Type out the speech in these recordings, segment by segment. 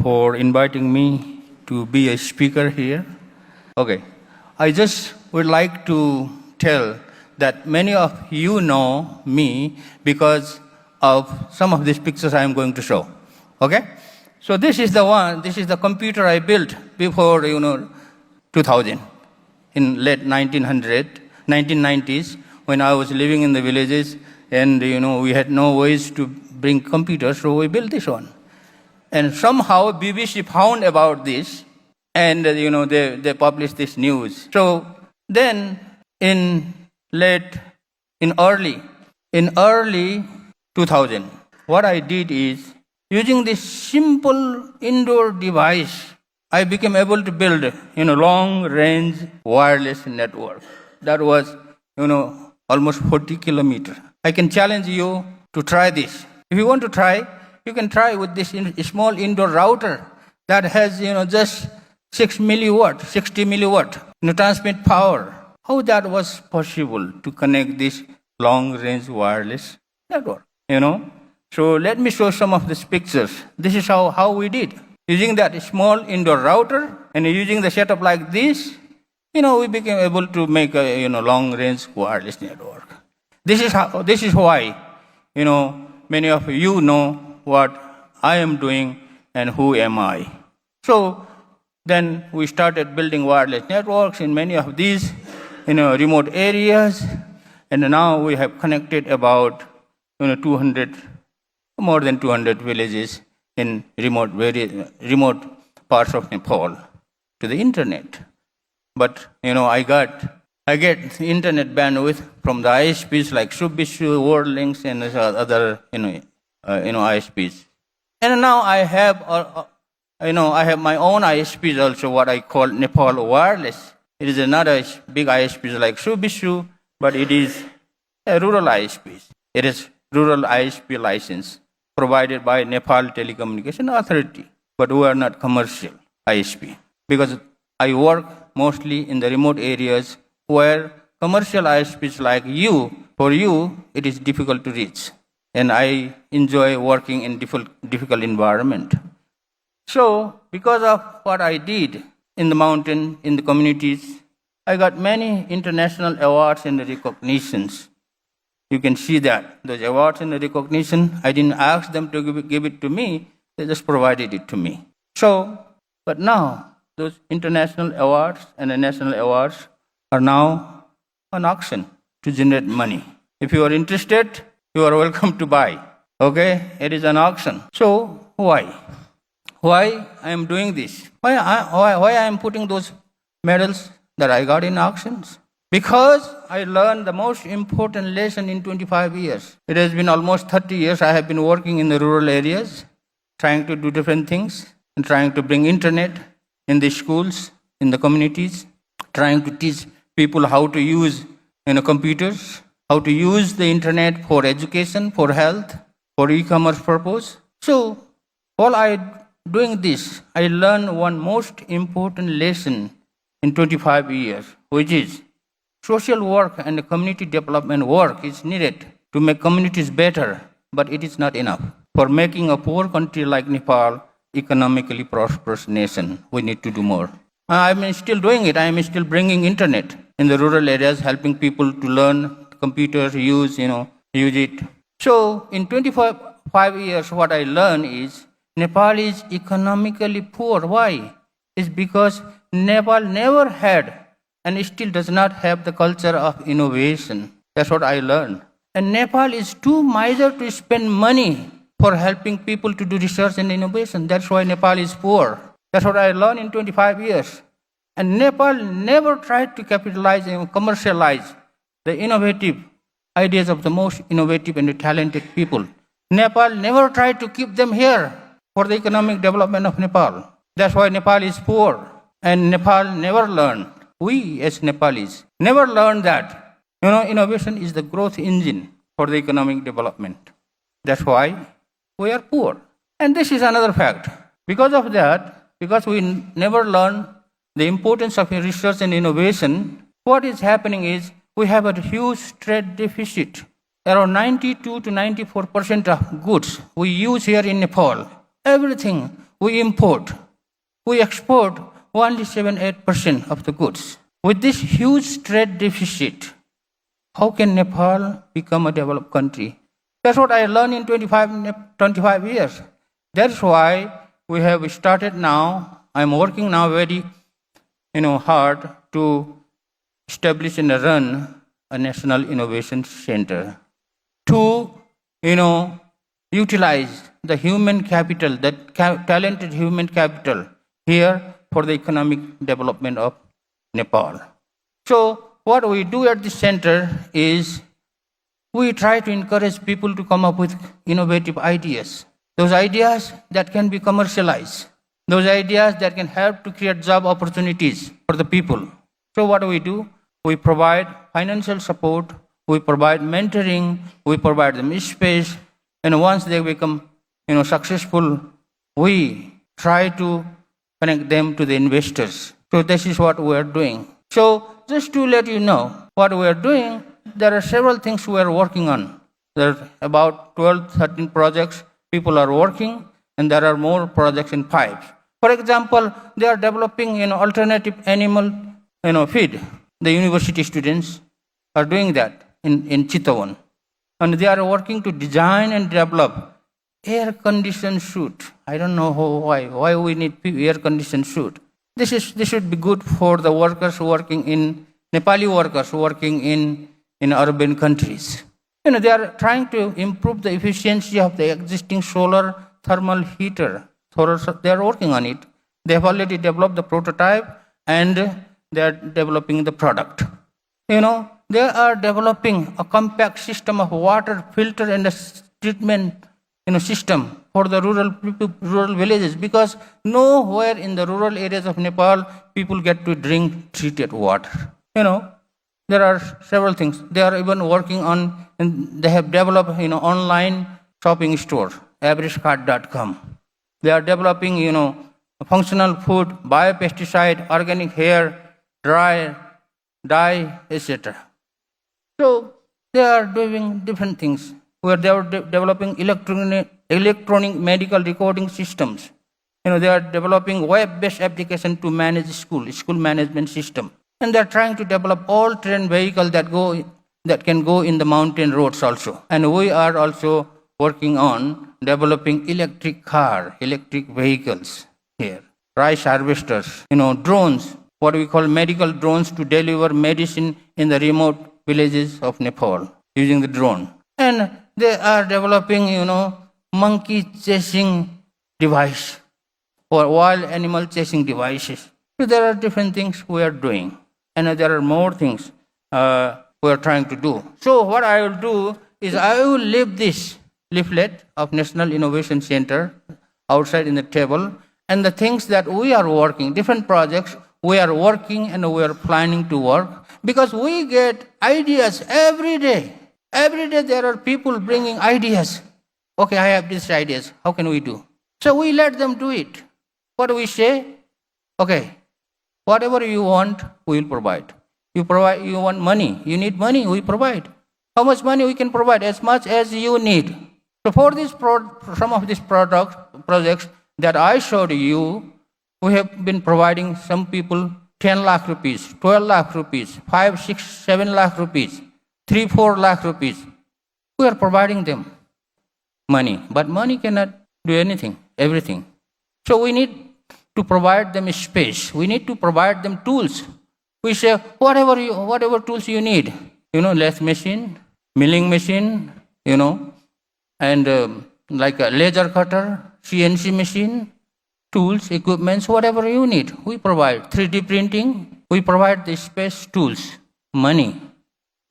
for inviting me to be a speaker here. Okay, I just would like to tell that many of you know me because of some of these pictures I am going to show. Okay? So this is the computer I built before, 2000, in late 1990s, when I was living in the villages and, we had no ways to bring computers, so we built this one. And somehow BBC found about this and, they published this news. So then in early 2000, what I did is, using this simple indoor device, I became able to build, long-range wireless network. That was, almost 40 kilometers. I can challenge you to try this. If you want to try, you can try with this small indoor router that has, just 60 milliwatt, transmit power. How that was possible to connect this long-range wireless network, So let me show some of these pictures. This is how we did. Using that small indoor router and using the setup like this, we became able to make a long-range wireless network. This is why, many of you know what I am doing and who am I. So then we started building wireless networks in many of these, remote areas, and now we have connected about, more than 200 villages in remote parts of Nepal to the internet. But I get internet bandwidth from the ISPs like Subishu, WorldLinks, and other ISPs. And now I have my own ISPs also, what I call Nepal Wireless. It is another big ISPs like Subishu, but it is a rural ISPs. It is rural ISP license provided by Nepal Telecommunication Authority, but we are not commercial ISP because I work mostly in the remote areas where commercial ISPs like for you, it is difficult to reach. And I enjoy working in difficult environment. So, because of what I did in the mountain, in the communities, I got many international awards and recognitions. You can see that. Those awards and recognition, I didn't ask them to give it to me, they just provided it to me. So, but now, those international awards and the national awards are now on auction to generate money. If you are interested, you are welcome to buy. Okay? It is an auction. So, why? Why I am doing this? Why I am putting those medals that I got in auctions? Because I learned the most important lesson in 25 years. It has been almost 30 years I have been working in the rural areas, trying to do different things, and trying to bring internet in the schools, in the communities, trying to teach people how to use computers, how to use the internet for education, for health, for e-commerce purpose. So, while I doing this, I learned one most important lesson in 25 years, which is social work and community development work is needed to make communities better, but it is not enough. For making a poor country like Nepal economically prosperous nation, we need to do more. I am still doing it. I am still bringing internet in the rural areas, helping people to learn computers, use it. So in 25 years, what I learned is Nepal is economically poor. Why? It's because Nepal never had and still does not have the culture of innovation. That's what I learned. And Nepal is too miser to spend money for helping people to do research and innovation. That's why Nepal is poor. That's what I learned in 25 years. And Nepal never tried to capitalize and commercialize the innovative ideas of the most innovative and talented people. Nepal never tried to keep them here for the economic development of Nepal. That's why Nepal is poor. And Nepal never learned. We as Nepalis never learned that, innovation is the growth engine for the economic development. That's why we are poor. And this is another fact. Because of that, because we never learn the importance of research and innovation, what is happening is we have a huge trade deficit. Around 92 to 94% of goods we use here in Nepal, everything we import. We export only 7-8% of the goods. With this huge trade deficit, how can Nepal become a developed country? That's what I learned in 25 years. That's why we have started now. I'm working now very hard to establish and run a National Innovation Center to utilize the human capital, talented human capital here for the economic development of Nepal. So what we do at this center is we try to encourage people to come up with innovative ideas. Those ideas that can be commercialized. Those ideas that can help to create job opportunities for the people. So what do? We provide financial support, we provide mentoring, we provide them space, and once they become successful, we try to connect them to the investors. So this is what we are doing. So just to let you know what we are doing, there are several things we are working on. There are about 12, 13 projects people are working, and there are more projects in pipes. For example, they are developing alternative animal feed. The university students are doing that in Chittagong. And they are working to design and develop air-conditioned suit. I don't know why we need air-conditioned suit. This should be good for the workers working in, Nepali workers working in urban countries. They are trying to improve the efficiency of the existing solar thermal heater. They are working on it. They have already developed the prototype and they are developing the product. They are developing a compact system of water filter and a treatment system for the rural villages, because nowhere in the rural areas of Nepal people get to drink treated water. There are several things. They are even working on, and they have developed online shopping store, averagecart.com. They are developing functional food, biopesticide, organic hair, dye, etc. So they are doing different things where they are developing electronic medical recording systems. They are developing web-based application to manage school management system. And they are trying to develop all-terrain vehicles that can go in the mountain roads also. And we are also working on developing electric vehicles here, rice harvesters, drones, what we call medical drones to deliver medicine in the remote villages of Nepal using the drone. And they are developing, monkey chasing device or wild animal chasing devices. So there are different things we are doing. And there are more things we are trying to do. So what I will do is I will leave this leaflet of National Innovation Center outside in the table, and the things that we are working, different projects we are working and we are planning to work, because we get ideas every day. Every day there are people bringing ideas. Okay, I have these ideas. How can we do? So we let them do it. What do we say? Okay, whatever you want, we will provide. You want money. You need money, we provide. How much money we can provide? As much as you need. So for some of these projects that I showed you, we have been providing some people 10 lakh rupees, 12 lakh rupees, 5, 6, 7 lakh rupees, 3, 4 lakh rupees. We are providing them money. But money cannot do anything, everything. So we need to provide them space. We need to provide them tools. We say, whatever tools you need, lathe machine, milling machine, and like a laser cutter, CNC machine, tools, equipments, whatever you need, we provide. 3D printing, we provide the space, tools, money,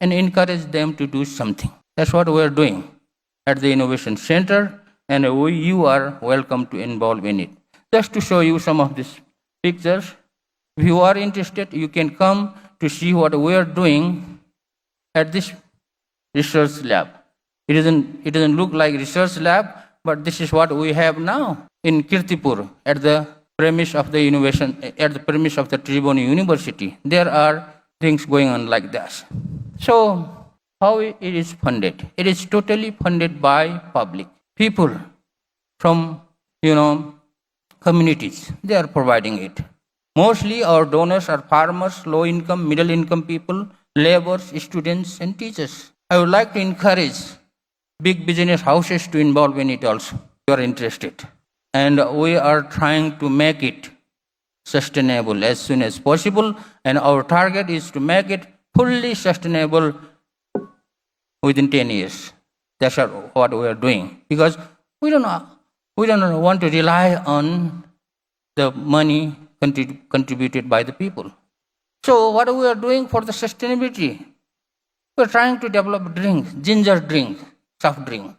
and encourage them to do something. That's what we are doing at the Innovation Center, and you are welcome to involve in it. Just to show you some of these pictures, if you are interested, you can come to see what we are doing at this research lab. It doesn't look like research lab, but this is what we have now in Kirtipur at the premise of the Tribhuvan University. There are things going on like this. So how it is funded? It is totally funded by public people from communities. They are providing it. Mostly our donors are farmers, low income, middle income people, laborers, students, and teachers. I would like to encourage big business houses to involve in it also. You are interested. And we are trying to make it sustainable as soon as possible. And our target is to make it fully sustainable within 10 years. That's what we are doing. Because we don't want to rely on the money contributed by the people. So what we are doing for the sustainability? We are trying to develop drinks, ginger drink, soft drink,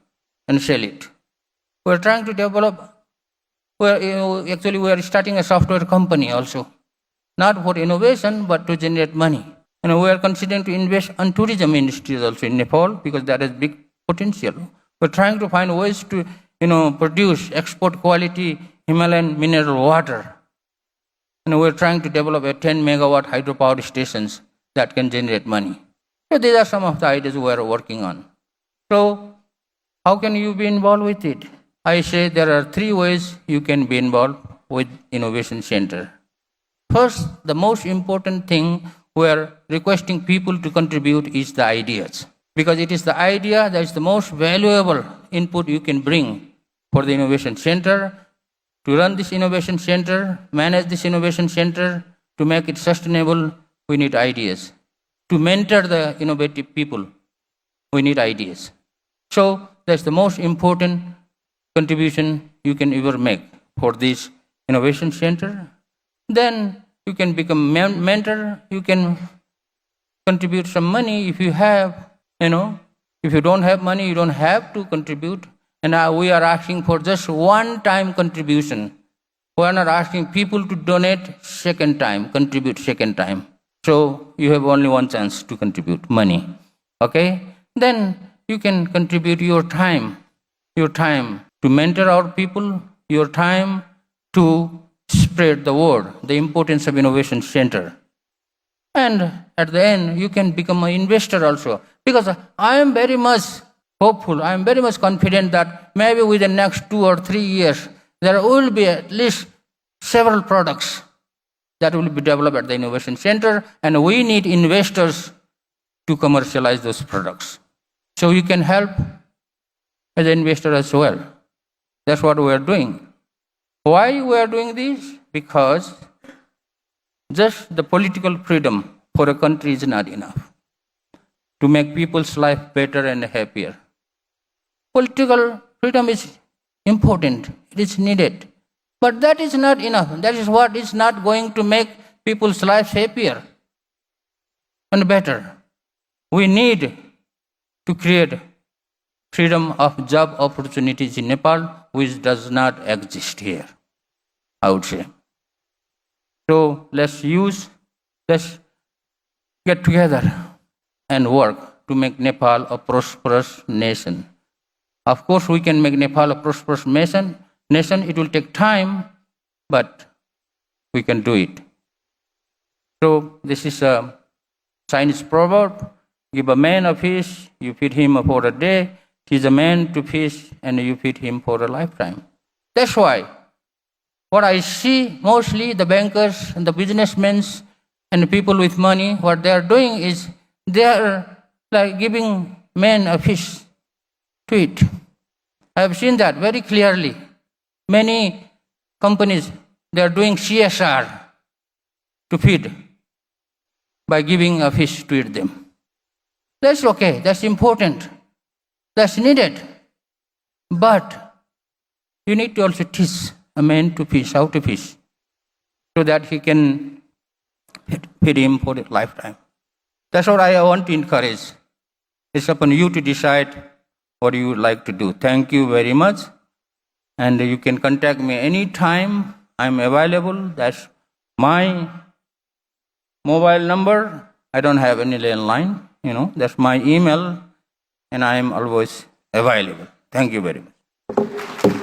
and sell it. We are trying to develop, we are starting a software company also. Not for innovation, but to generate money. And we are considering to invest on tourism industries also in Nepal because that has big potential. We are trying to find ways to produce export quality Himalayan mineral water. And we're trying to develop a 10 megawatt hydropower stations that can generate money. So these are some of the ideas we are working on. So how can you be involved with it? I say there are 3 ways you can be involved with Innovation Center. First, the most important thing we are requesting people to contribute is the ideas. Because it is the idea that is the most valuable input you can bring for the Innovation Center. To run this Innovation Center, manage this Innovation Center, to make it sustainable, we need ideas. To mentor the innovative people, we need ideas. So that's the most important contribution you can ever make for this Innovation Center. Then you can become mentor, you can contribute some money if you have, if you don't have money, you don't have to contribute. And we are asking for just one-time contribution. We are not asking people to donate second time, contribute second time. So you have only one chance to contribute money. Okay? Then you can contribute your time to mentor our people, your time to spread the word, the importance of Innovation Center. And at the end, you can become an investor also. Because I am very much hopeful, I am very much confident that maybe within the next 2 or 3 years, there will be at least several products that will be developed at the Innovation Center, and we need investors to commercialize those products. So you can help as an investor as well. That's what we are doing. Why we are doing this? Because just the political freedom for a country is not enough to make people's life better and happier. Political freedom is important, it is needed. But that is not enough. That is what is not going to make people's lives happier and better. We need to create freedom of job opportunities in Nepal, which does not exist here, I would say. So let's get together and work to make Nepal a prosperous nation. Of course, we can make Nepal a prosperous nation. It will take time, but we can do it. So this is a Chinese proverb. Give a man a fish, you feed him for a day. Teach a man to fish, and you feed him for a lifetime. That's why what I see mostly the bankers and the businessmen and the people with money, what they are doing is they are like giving men a fish to eat. I have seen that very clearly. Many companies, they are doing CSR to feed by giving a fish to eat them. That's okay, that's important, that's needed. But you need to also teach a man to fish, how to fish, so that he can feed him for a lifetime. That's what I want to encourage. It's upon you to decide what you would like to do. Thank you very much. And you can contact me anytime. I'm available. That's my mobile number. I don't have any landline. That's my email. And I am always available. Thank you very much.